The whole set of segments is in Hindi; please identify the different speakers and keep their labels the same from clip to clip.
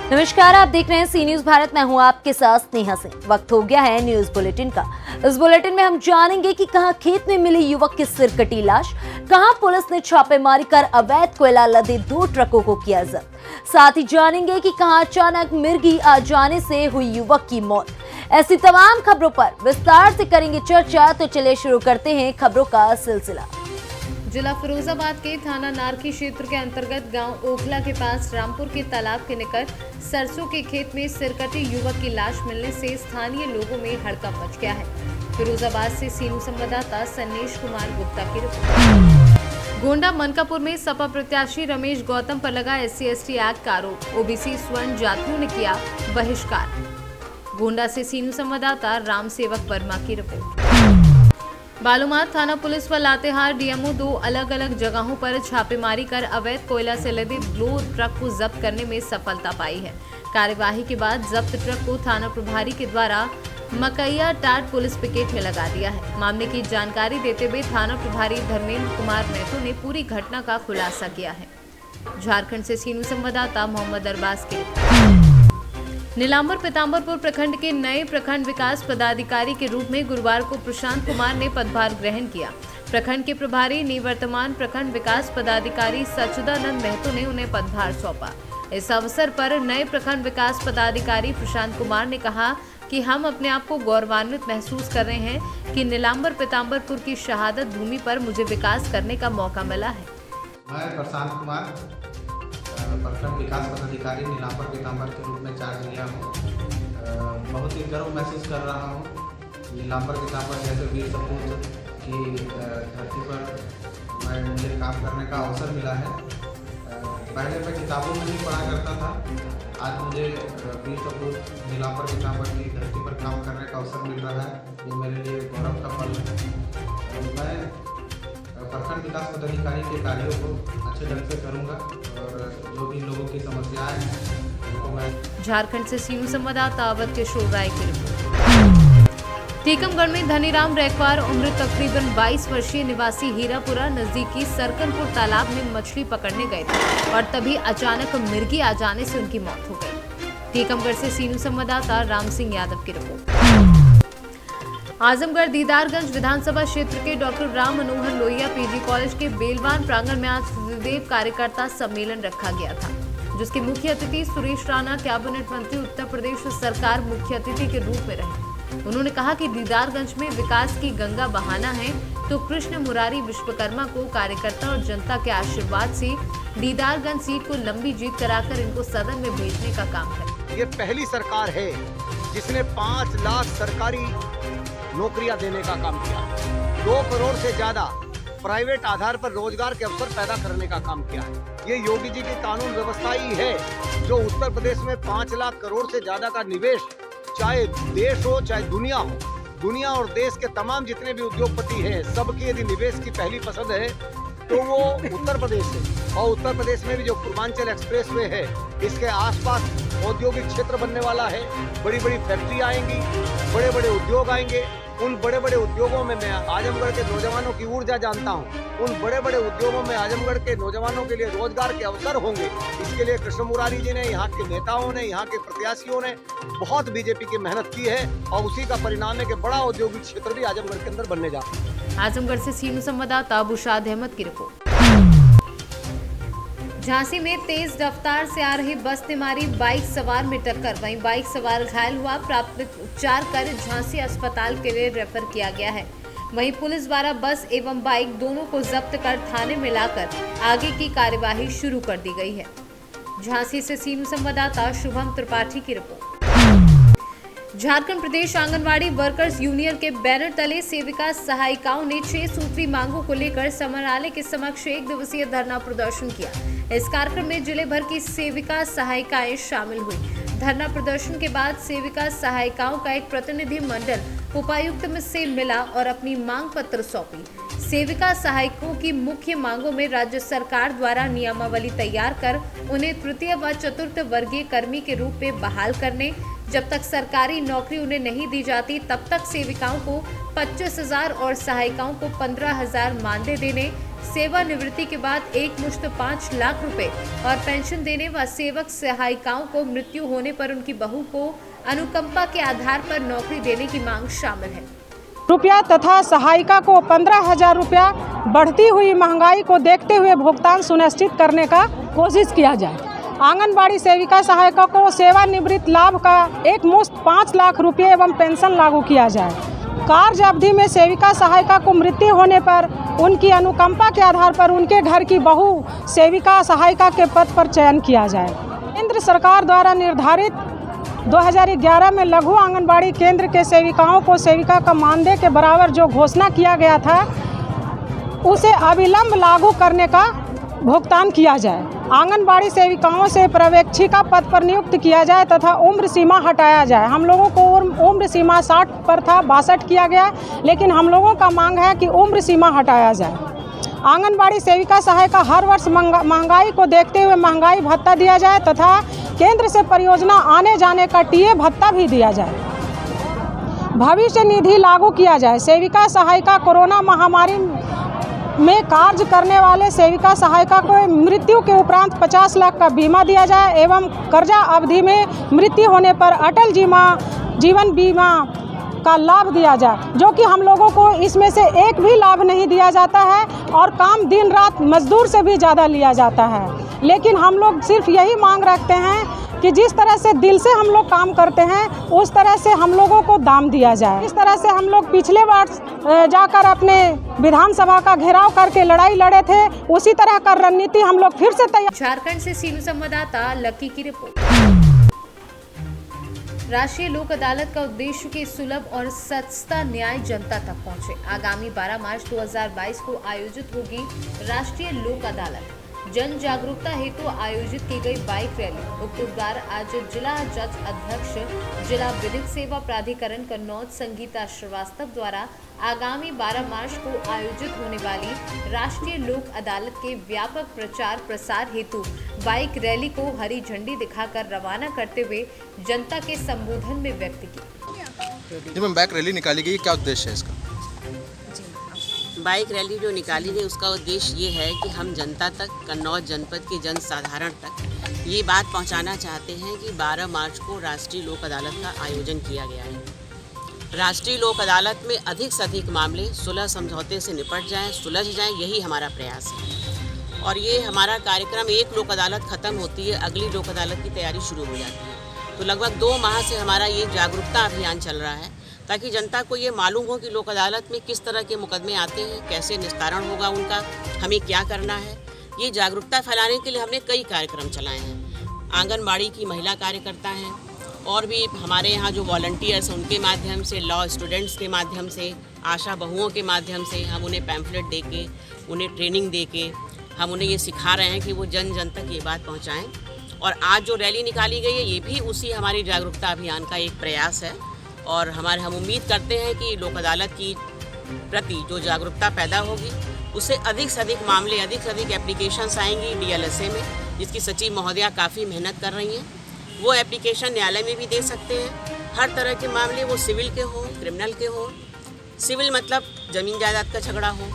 Speaker 1: नमस्कार, आप देख रहे हैं सी न्यूज भारत। मैं हूं आपके साथ स्नेहा सिंह। वक्त हो गया है न्यूज बुलेटिन का। इस बुलेटिन में हम जानेंगे कि कहां खेत में मिली युवक की सिरकटी लाश, कहां पुलिस ने छापेमारी कर अवैध कोयला लदे 2 ट्रकों को किया जब्त। साथ ही जानेंगे कि कहां अचानक मिर्गी आ जाने से हुई युवक की मौत। ऐसी तमाम खबरों पर विस्तार से करेंगे चर्चा। तो चलिए शुरू करते हैं खबरों का सिलसिला।
Speaker 2: जिला फिरोजाबाद के थाना नारखी क्षेत्र के अंतर्गत गांव ओखला के पास रामपुर के तालाब के निकट सरसों के खेत में सिरकटी युवक की लाश मिलने से स्थानीय लोगों में हड़कंप मच गया है। फिरोजाबाद से सीनू संवाददाता सन्नेश कुमार गुप्ता की रिपोर्ट। गोंडा मनकापुर में सपा प्रत्याशी रमेश गौतम पर लगा SC/ST एक्ट का आरोप, OBC स्वर्ण जातियों ने किया बहिष्कार। गोंडा से सीनू संवाददाता राम सेवक वर्मा की रिपोर्ट। बालूमाथ थाना पुलिस व लातेहार DMO 2 अलग अलग जगहों पर छापेमारी कर अवैध कोयला से लदे 2 ट्रक को जब्त करने में सफलता पाई है। कार्यवाही के बाद जब्त ट्रक को थाना प्रभारी के द्वारा मकैया टाट पुलिस पिकेट में लगा दिया है। मामले की जानकारी देते हुए थाना प्रभारी धर्मेंद्र कुमार महतो ने पूरी घटना का खुलासा किया है। झारखंड से सीनू संवाददाता मोहम्मद अरबाज के। नीलांबर पीताम्बरपुर प्रखंड के नए प्रखंड विकास पदाधिकारी के रूप में गुरुवार को प्रशांत कुमार ने पदभार ग्रहण किया। प्रखंड के प्रभारी निवर्तमान प्रखंड विकास पदाधिकारी सच्चिदानंद महतो ने उन्हें पदभार सौंपा। इस अवसर पर नए प्रखंड विकास पदाधिकारी प्रशांत कुमार ने कहा कि हम अपने आप को गौरवान्वित महसूस कर रहे हैं कि नीलांबर पीताम्बरपुर की शहादत भूमि पर मुझे विकास करने का मौका मिला है।
Speaker 3: मैं प्रशांत कुमार प्रखंड विकास पदाधिकारी नीलांबर पीताम्बर के रूप में चार्ज लिया हूँ। बहुत ही गर्व महसूस कर रहा हूँ। नीलांबर पीताम्बर जैसे वीर सपूत की धरती पर मुझे काम करने का अवसर मिला है। पहले मैं किताबों में ही पढ़ा करता था, आज मुझे वीर सपूत नीलांबर पीताम्बर की धरती पर काम करने का अवसर मिल रहा है। ये मेरे लिए गौरव का पल है। मैं प्रखंड विकास पदाधिकारी के कार्यों को अच्छे ढंग से करूंगा और जो भी लोगों की समस्याएं हैं उनको मैं।
Speaker 2: झारखंड से सीनू संवाददाता अवध किशोर राय की रिपोर्ट। टीकमगढ़ में धनीराम रैकवार उम्र तकरीबन 22 वर्षीय निवासी हीरापुरा नजदीकी सरकनपुर तालाब में मछली पकड़ने गए थे और तभी अचानक मिर्गी आ जाने से उनकी मौत हो गई। टीकमगढ़ से सीनू संवाददाता राम सिंह यादव की रिपोर्ट। आजमगढ़ दीदारगंज विधानसभा क्षेत्र के doctor Ram Manohar Lohia PG college के बेलवान प्रांगण में आज त्रिदेव कार्यकर्ता सम्मेलन रखा गया था, जिसके मुख्य अतिथि सुरेश राणा कैबिनेट मंत्री उत्तर प्रदेश सरकार मुख्य अतिथि के रूप में रहे। उन्होंने कहा कि दीदारगंज में विकास की गंगा बहाना है तो कृष्ण मुरारी विश्वकर्मा को कार्यकर्ता और जनता के आशीर्वाद से दीदारगंज सीट को लंबी जीत कराकर इनको सदन में भेजने का काम है।
Speaker 4: ये पहली सरकार है जिसने 5 लाख सरकारी नौकरियां देने का काम किया, 2 करोड़ से ज्यादा प्राइवेट आधार पर रोजगार के अवसर पैदा करने का काम किया है। ये योगी जी की कानून व्यवस्था ही है जो उत्तर प्रदेश में 5 लाख करोड़ से ज्यादा का निवेश, चाहे देश हो चाहे दुनिया हो, दुनिया और देश के तमाम जितने भी उद्योगपति हैं सबकी यदि निवेश की पहली पसंद है तो वो उत्तर प्रदेश है। और उत्तर प्रदेश में भी जो पूर्वांचल एक्सप्रेसवे है, इसके आसपास औद्योगिक क्षेत्र बनने वाला है। बड़ी बड़ी फैक्ट्री आएंगी, बड़े बड़े उद्योग आएंगे। उन बड़े बड़े उद्योगों में मैं आजमगढ़ के नौजवानों की ऊर्जा जानता हूँ। उन बड़े बड़े उद्योगों में आजमगढ़ के नौजवानों के लिए रोजगार के अवसर होंगे। इसके लिए कृष्ण मुरारी जी ने, यहाँ के नेताओं ने, यहाँ के प्रत्याशियों ने बहुत बीजेपी की मेहनत की है और उसी का परिणाम है कि बड़ा औद्योगिक क्षेत्र भी आजमगढ़ के अंदर बनने जा रहा है।
Speaker 2: आजमगढ़ से सीनू संवाददाता बुशाद अहमद की रिपोर्ट। झांसी में तेज रफ्तार से आ रही बस ने मारी बाइक सवार में टक्कर, वहीं बाइक सवार घायल हुआ। प्राथमिक उपचार कर झांसी अस्पताल के लिए रेफर किया गया है। वहीं पुलिस द्वारा बस एवं बाइक दोनों को जब्त कर थाने में लाकर आगे की कार्यवाही शुरू कर दी गई है। झांसी से सीनू संवाददाता शुभम त्रिपाठी की रिपोर्ट। झारखंड प्रदेश आंगनवाड़ी वर्कर्स यूनियन के बैनर तले सेविका सहायिकाओं ने 6 सूत्री मांगों को लेकर समरालय के समक्ष 1 दिवसीय धरना प्रदर्शन किया। इस कार्यक्रम में जिले भर की सेविका सहायिकाएं शामिल हुई। धरना प्रदर्शन के बाद सेविका सहायिकाओं का एक प्रतिनिधि मंडल उपायुक्त से मिला और अपनी मांग पत्र सौंपी। सेविका सहायकों की मुख्य मांगों में राज्य सरकार द्वारा नियमावली तैयार कर उन्हें तृतीय व चतुर्थ वर्गीय कर्मी के रूप में बहाल करने, जब तक सरकारी नौकरी उन्हें नहीं दी जाती तब तक सेविकाओं को 25,000 और सहायिकाओं को 15,000 मानदेय देने, सेवानिवृत्ति के बाद एक मुश्त 5 लाख रुपए और पेंशन देने व सेवक सहायिकाओं को मृत्यु होने पर उनकी बहू को अनुकंपा के आधार पर नौकरी देने की मांग शामिल है।
Speaker 5: रुपया तथा सहायिका को 15,000 रुपया बढ़ती हुई महंगाई को देखते हुए भुगतान सुनिश्चित करने का कोशिश किया जाए। आंगनबाड़ी सेविका सहायिका को सेवानिवृत्त लाभ का एक मुश्त 5 लाख रुपये एवं पेंशन लागू किया जाए। कार्य अवधि में सेविका सहायिका को मृत्यु होने पर उनकी अनुकंपा के आधार पर उनके घर की बहू सेविका सहायिका के पद पर चयन किया जाए। केंद्र सरकार द्वारा निर्धारित 2011 में लघु आंगनबाड़ी केंद्र के सेविकाओं को सेविका का मानदेय के बराबर जो घोषणा किया गया था उसे अविलंब लागू करने का भुगतान किया जाए। आंगनबाड़ी सेविकाओं से पर्यवेक्षिका पद पर नियुक्त किया जाए तथा उम्र सीमा हटाया जाए। हम लोगों को उम्र सीमा 60 पर था, 62 किया गया, लेकिन हम लोगों का मांग है कि उम्र सीमा हटाया जाए। आंगनबाड़ी सेविका सहायिका हर वर्ष महंगाई को देखते हुए महंगाई भत्ता दिया जाए तथा केंद्र से परियोजना आने जाने का टीए भत्ता भी दिया जाए। भविष्य निधि लागू किया जाए। सेविका सहायिका कोरोना महामारी में कार्य करने वाले सेविका सहायिका को मृत्यु के उपरांत 50 लाख का बीमा दिया जाए एवं कर्जा अवधि में मृत्यु होने पर अटल जीवन बीमा का लाभ दिया जाए, जो कि हम लोगों को इसमें से एक भी लाभ नहीं दिया जाता है और काम दिन रात मजदूर से भी ज़्यादा लिया जाता है। लेकिन हम लोग सिर्फ यही मांग रखते हैं कि जिस तरह से दिल से हम लोग काम करते हैं उस तरह से हम लोगों को दाम दिया जाए। इस तरह से हम लोग पिछले बार जाकर अपने विधानसभा का घेराव करके लड़ाई लड़े थे, उसी तरह का रणनीति हम लोग फिर से तैयार।
Speaker 2: झारखंड से सीनू संवाददाता लकी की रिपोर्ट। राष्ट्रीय लोक अदालत का उद्देश्य कि सुलभ और सस्ता न्याय जनता तक पहुंचे। आगामी 12 मार्च 2022 को आयोजित होगी राष्ट्रीय लोक अदालत। जन जागरूकता हेतु आयोजित की गई बाइक रैली। उक्त उद्गार आज जिला जज अध्यक्ष जिला विधिक सेवा प्राधिकरण कन्नौज संगीता श्रीवास्तव द्वारा आगामी 12 मार्च को आयोजित होने वाली राष्ट्रीय लोक अदालत के व्यापक प्रचार प्रसार हेतु बाइक रैली को हरी झंडी दिखाकर रवाना करते हुए जनता के संबोधन में व्यक्त की।
Speaker 6: जी मैम, बाइक रैली निकाली गई, क्या उद्देश्य है इसका?
Speaker 7: बाइक रैली जो निकाली गई उसका उद्देश्य ये है कि हम जनता तक, कन्नौज जनपद के जन साधारण तक ये बात पहुंचाना चाहते हैं कि 12 मार्च को राष्ट्रीय लोक अदालत का आयोजन किया गया है। राष्ट्रीय लोक अदालत में अधिक से अधिक मामले सुलह समझौते से निपट जाएं, सुलझ जाएं, यही हमारा प्रयास है। और ये हमारा कार्यक्रम, एक लोक अदालत ख़त्म होती है, अगली लोक अदालत की तैयारी शुरू हो जाती है। तो लगभग 2 माह से हमारा ये जागरूकता अभियान चल रहा है ताकि जनता को ये मालूम हो कि लोक अदालत में किस तरह के मुकदमे आते हैं, कैसे निस्तारण होगा उनका, हमें क्या करना है। ये जागरूकता फैलाने के लिए हमने कई कार्यक्रम चलाए हैं। आंगनबाड़ी की महिला कार्यकर्ता हैं और भी हमारे यहाँ जो वॉलंटियर्स हैं उनके माध्यम से, लॉ स्टूडेंट्स के माध्यम से, आशा बहुओं के माध्यम से हम उन्हें पैम्फलेट दे के, उन्हें ट्रेनिंग दे के हम उन्हें ये सिखा रहे हैं कि वो जन जन तक ये बात पहुँचाएँ। और आज जो रैली निकाली गई है ये भी उसी हमारी जागरूकता अभियान का एक प्रयास है। और हम उम्मीद करते हैं कि लोक अदालत की प्रति जो जागरूकता पैदा होगी उससे अधिक मामले, अधिक से अधिक एप्लीकेशंस आएंगी डीएलएसए में, जिसकी सचिव महोदया काफ़ी मेहनत कर रही हैं। वो एप्लीकेशन न्यायालय में भी दे सकते हैं। हर तरह के मामले, वो सिविल के हों, क्रिमिनल के हों। सिविल मतलब ज़मीन जायदाद का झगड़ा हो,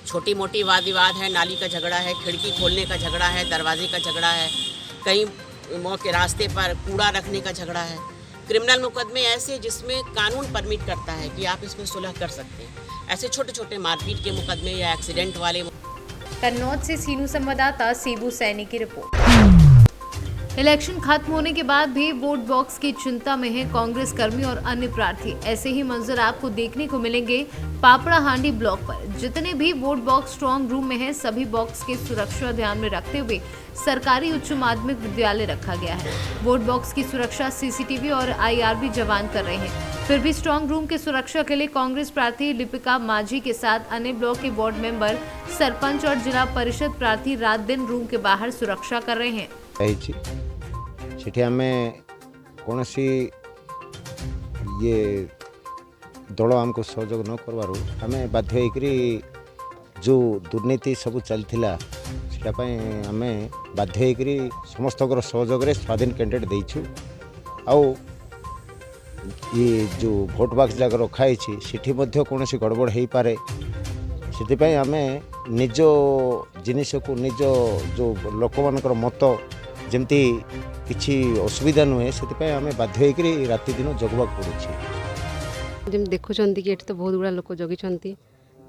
Speaker 7: छोटी मोटी वाद विवाद है, नाली का झगड़ा है, खिड़की खोलने का झगड़ा है, दरवाजे का झगड़ा है, कहीं मौके रास्ते पर कूड़ा रखने का झगड़ा है। क्रिमिनल मुकदमे ऐसे जिसमें कानून परमिट करता है कि आप इसमें सुलह कर सकते हैं। ऐसे छोटे छोटे मारपीट के मुकदमे या एक्सीडेंट वाले।
Speaker 2: कन्नौज से सीनू संवाददाता सीबू सैनी की रिपोर्ट। इलेक्शन खत्म होने के बाद भी वोट बॉक्स की चिंता में है कांग्रेस कर्मी और अन्य प्रार्थी। ऐसे ही मंजर आपको देखने को मिलेंगे पापड़ा हांडी ब्लॉक पर। जितने भी वोट बॉक्स स्ट्रांग रूम में हैं, सभी बॉक्स की सुरक्षा ध्यान में रखते हुए सरकारी उच्च माध्यमिक विद्यालय रखा गया है। वोट बॉक्स की सुरक्षा सीसीटीवी और आईआरबी जवान कर रहे हैं। फिर भी स्ट्रांग रूम की सुरक्षा के लिए कांग्रेस प्रार्थी लिपिका माझी के साथ अन्य ब्लॉक के वार्ड मेंबर, सरपंच और जिला परिषद प्रार्थी रात दिन रूम के बाहर सुरक्षा कर रहे हैं।
Speaker 8: सेठी आमे कौन सी ये दल आमको सहयोग न करवारू आमे बाध्य होकरी जो दुर्नीति सब चलथिला सेटापई आमे बाध्य होकरी समस्त सहयोग रे स्वाधीन कैंडिडेट देइछु। आउ ये जो भोट बॉक्स जगह रखाई सेठी मध्य कौन सी गड़बड़ हो पारे से आम निज जिनिस को निज जो लोक मानकर मत जमती किसी असुविधा नुहे से आम बाध्य होकर राति दिन जगवाक पड़ुछि।
Speaker 9: जमी देखुं कि ये तो बहुत गुड़ा लोक जगी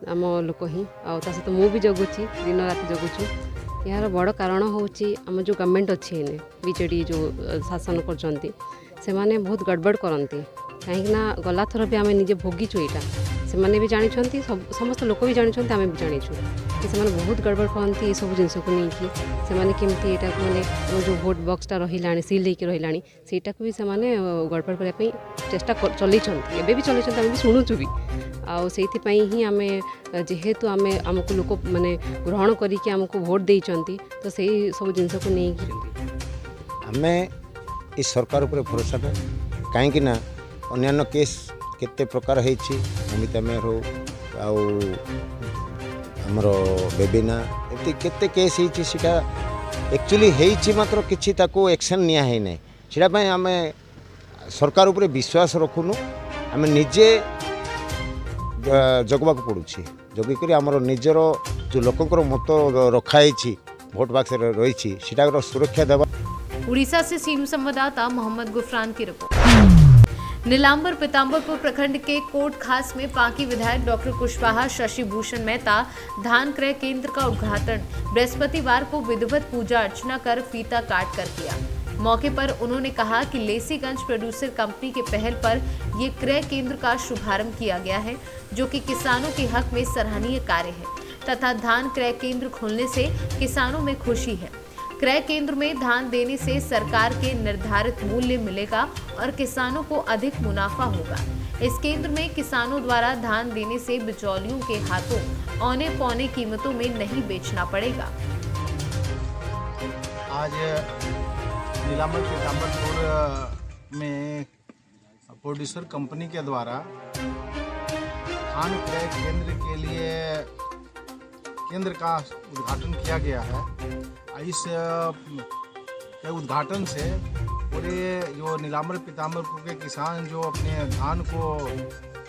Speaker 9: आम लोक ही आता सहित मु भी जगुची दिन रात जगुचु। यार बड़ कारण हूँ आम जो गवर्नमेंट अच्छी बीजेडी जो शासन कर बहुत गड़बड़ करती कहीं गला थर भी आम निजे भोगीचु यहाँ से भी जानी समस्त लोक भी जानी आम भी जानीचु कि से बहुत गड़बड़ करती ये सब जिनस को लेकिन से केमती यहाँ मैंने जो भोट बक्सटा रहा सिल होकर रहा सेटा को भी से गड़बड़ करने चेष्टा चलते एवं भी चलते आम भी शुणुचु भी आई ही आम जेहेतु आम आमको लोक मैंने ग्रहण करके आमको भोट देती तो सही सब जिनस को लेकिन
Speaker 8: आम इस सरकार उपर भरोसा ना कहीं अन्य केस केते प्रकार होती नमिता मेयर हो आमर बेबिना एमती केते केस होता एक्चुअली होती मात्र किसी एक्शन निया है ना सीटापी आम सरकार उपर विश्वास रखुनु आम निजे जगवाक पड़ुछि जगिक आमर निजर जो लोकंर मत रखाई भोट बाक्स रही सुरक्षा देवा।
Speaker 2: उड़ीसा से सीनू संवाददाता मोहम्मद गुफरान की रिपोर्ट। नीलांबर पीताम्बरपुर प्रखंड के कोट खास में पांकी विधायक डॉक्टर कुशवाहा शशि भूषण मेहता धान क्रय केंद्र का उद्घाटन बृहस्पतिवार को विधिवत पूजा अर्चना कर फीता काट कर किया। मौके पर उन्होंने कहा कि लेसीगंज प्रोड्यूसर कंपनी के पहल पर ये क्रय केंद्र का शुभारंभ किया गया है जो कि किसानों के हक में सराहनीय कार्य है तथा धान क्रय केंद्र खोलने से किसानों में खुशी है। क्रय केंद्र में धान देने से सरकार के निर्धारित मूल्य मिलेगा और किसानों को अधिक मुनाफा होगा। इस केंद्र में किसानों द्वारा धान देने से बिचौलियों के हाथों औने पौने कीमतों में नहीं बेचना पड़ेगा।
Speaker 10: आज नीलांबर पीताम्बरपुर में प्रोड्यूसर कंपनी के द्वारा धान क्रय केंद्र के लिए केंद्र का उद्घाटन किया गया है। इस के उद्घाटन से पूरे जो नीलांबर पीताम्बरपुर के किसान जो अपने धान को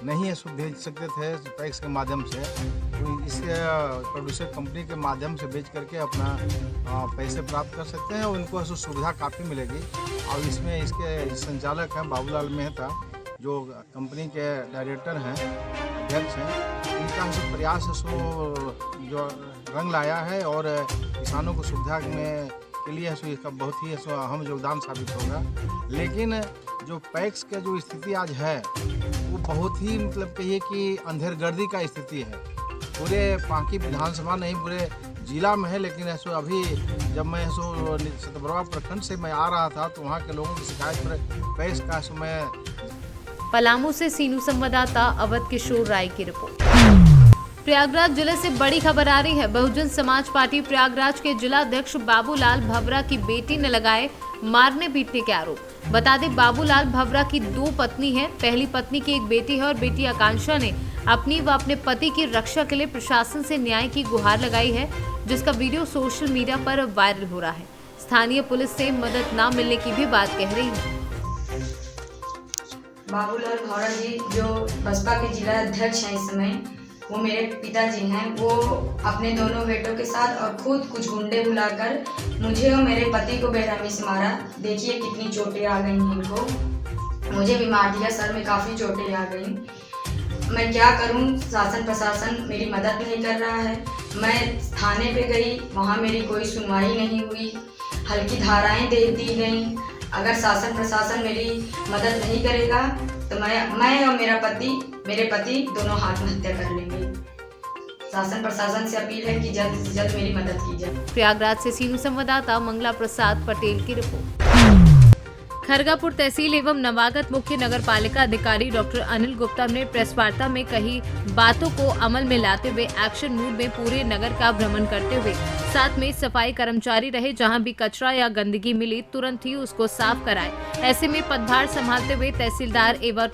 Speaker 10: नहीं भेज सकते थे पैक्स के माध्यम से, तो इस प्रोड्यूसर कंपनी के माध्यम से बेच करके अपना पैसे प्राप्त कर सकते हैं और उनको सुविधा काफ़ी मिलेगी। और इसमें इसके संचालक हैं बाबूलाल मेहता जो कंपनी के डायरेक्टर हैं, अध्यक्ष हैं। इनका प्रयास जो रंग लाया है और किसानों को सुविधा में के लिए इसका बहुत ही अहम योगदान साबित होगा। लेकिन जो पैक्स का जो स्थिति आज है वो बहुत ही मतलब कहिए कि अंधेरगर्दी का स्थिति है। पूरे पांकी विधानसभा नहीं पूरे जिला में है। लेकिन ऐसो अभी जब मैं सतबरवा प्रखंड से मैं आ रहा था तो वहाँ के लोगों की शिकायत पर पैक्स का समय।
Speaker 2: पलामू से सीनू संवाददाता अवध किशोर राय की रिपोर्ट। प्रयागराज जिले से बड़ी खबर आ रही है। बहुजन समाज पार्टी प्रयागराज के जिला अध्यक्ष बाबूलाल भवरा की बेटी ने लगाए मारने पीटने के आरोप। बता दें बाबूलाल भवरा की 2 पत्नी है। पहली पत्नी की एक बेटी है और बेटी आकांक्षा ने अपनी व अपने पति की रक्षा के लिए प्रशासन से न्याय की गुहार लगाई है, जिसका वीडियो सोशल मीडिया पर वायरल हो रहा है। स्थानीय पुलिस से मदद न मिलने की भी बात कह रही है।
Speaker 11: बाबूलाल भवरा जी जो बसपा के जिला अध्यक्ष हैं इस समय, वो मेरे पिताजी हैं। वो अपने दोनों बेटों के साथ और खुद कुछ गुंडे बुलाकर मुझे और मेरे पति को बेरहमी से मारा। देखिए कितनी चोटें आ गई हैं इनको। मुझे भी मार दिया, सर में काफ़ी चोटें आ गई। मैं क्या करूं, शासन प्रशासन मेरी मदद नहीं कर रहा है। मैं थाने पे गई, वहाँ मेरी कोई सुनवाई नहीं हुई। हल्की धाराएं दे दी गई। अगर शासन प्रशासन मेरी मदद नहीं करेगा तो मैं और मेरे पति दोनों आत्महत्या कर लेंगे। शासन प्रशासन से अपील है कि जल्द से जल्द मेरी मदद की जाए।
Speaker 2: प्रयागराज से सीनू संवाददाता मंगला प्रसाद पटेल की रिपोर्ट। खरगापुर तहसील एवं नवागत मुख्य नगर पालिका अधिकारी डॉक्टर अनिल गुप्ता ने प्रेस वार्ता में कही बातों को अमल में लाते हुए एक्शन मूड में पूरे नगर का भ्रमण करते हुए साथ में सफाई कर्मचारी रहे, जहां भी कचरा या गंदगी मिली तुरंत ही उसको साफ कराए। ऐसे में पदभार संभालते हुए तहसीलदार एवं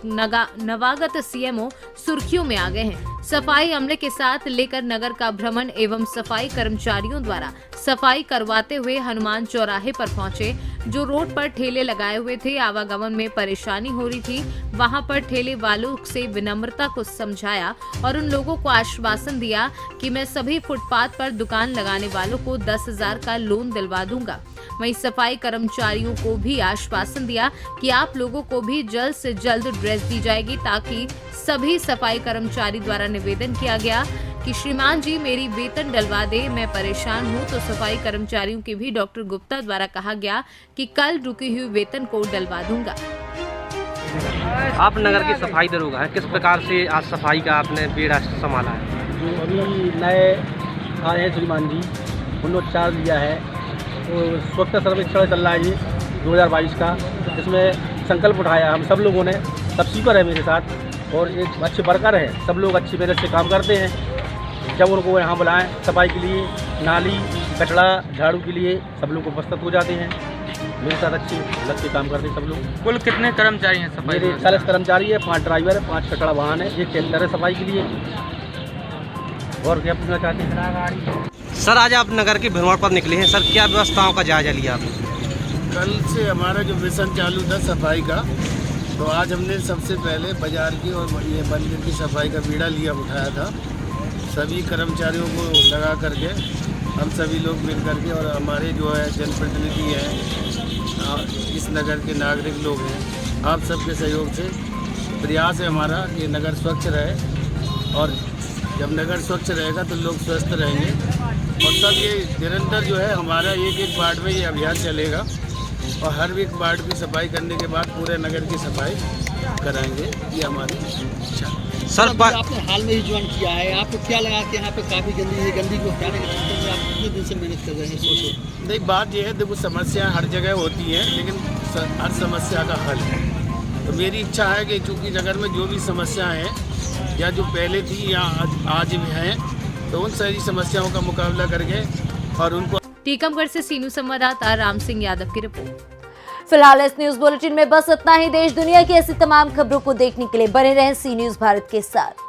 Speaker 2: नवागत सीएमओ सुर्खियों में आ गए हैं। सफाई अमले के साथ लेकर नगर का भ्रमण एवं सफाई कर्मचारियों द्वारा सफाई करवाते हुए हनुमान चौराहे पर पहुंचे। जो रोड पर ठेले लगाए हुए थे, आवागमन में परेशानी हो रही थी, वहां पर ठेले वालों से विनम्रता को समझाया और उन लोगों को आश्वासन दिया कि मैं सभी फुटपाथ पर दुकान लगाने वालों को 10,000 का लोन दिलवा दूंगा। वहीं सफाई कर्मचारियों को भी आश्वासन दिया कि आप लोगों को भी जल्द से जल्द ड्रेस दी जाएगी, ताकि सभी सफाई कर्मचारी द्वारा निवेदन किया गया कि श्रीमान जी मेरी वेतन डलवा दे, मैं परेशान हूं। तो सफाई कर्मचारियों के भी डॉक्टर गुप्ता द्वारा कहा गया कि कल रुकी हुई वेतन को डलवा दूंगा।
Speaker 12: आप नगर की सफाई दरोगा है, किस प्रकार से आज सफाई का आपने बेड़ा संभाला है?
Speaker 13: जो अभी नए आए हैं श्रीमान जी, उन्होंने चार्ज लिया है, तो स्वच्छता सर्वेक्षण चल रहा है ये 2022 का, जिसमें संकल्प उठाया हम सब लोगों ने। सब स्वीपर है मेरे साथ और एक अच्छे वर्कर है, सब लोग अच्छी मेहनत से काम करते हैं। जब उनको यहाँ बुलाएं सफाई के लिए, नाली कचरा झाड़ू के लिए, सब लोग उपस्थित हो जाते हैं। मेरे साथ अच्छे लग के काम करते हैं सब लोग।
Speaker 12: कुल कितने कर्मचारी हैं सफाई?
Speaker 13: मेरे 40 कर्मचारी है, 5 ड्राइवर है, 5 कचरा वाहन है, 1 टेलर है सफाई के लिए। और क्या पूछना चाहते हैं?
Speaker 12: सर आज आप नगर के भ्रमण पर निकले हैं, सर क्या व्यवस्थाओं का जायजा लिया आपने?
Speaker 10: कल से हमारा जो मिशन चालू था सफाई का, तो आज हमने सबसे पहले बाजार की और ये मंदिर की सफाई का बीड़ा लिया उठाया था। सभी कर्मचारियों को लगा करके हम सभी लोग मिल करके, और हमारे जो है जनप्रतिनिधि हैं, इस नगर के नागरिक लोग हैं, आप सबके सहयोग से प्रयास है हमारा कि नगर स्वच्छ रहे। और जब नगर स्वच्छ रहेगा तो लोग स्वस्थ रहेंगे। और सब ये निरंतर जो है हमारा एक वार्ड में ये अभियान चलेगा, और हर एक वार्ड की सफाई करने के बाद पूरे नगर की सफाई कराएंगे, ये हमारी इच्छा है।
Speaker 12: सर
Speaker 13: आपने हाल में ही ज्वाइन किया है, आपको क्या लगा कि यहाँ पे काफ़ी गंदगी को हटाने के चक्कर में आप कितने दिन से मेहनत कर रहे हैं? सोचो
Speaker 10: नहीं, बात यह है, देखो समस्या हर जगह होती है, लेकिन हर समस्या का हल है। तो मेरी इच्छा है कि चूँकि नगर में जो भी समस्याएं हैं या जो पहले थी या आज भी हैं, तो उन सारी समस्याओं का मुकाबला करके और उनको।
Speaker 2: टीकमगढ़ से सीनू संवाददाता राम सिंह यादव की रिपोर्ट।
Speaker 1: फिलहाल इस न्यूज बुलेटिन में बस इतना ही। देश दुनिया की ऐसी तमाम खबरों को देखने के लिए बने रहें सी न्यूज भारत के साथ।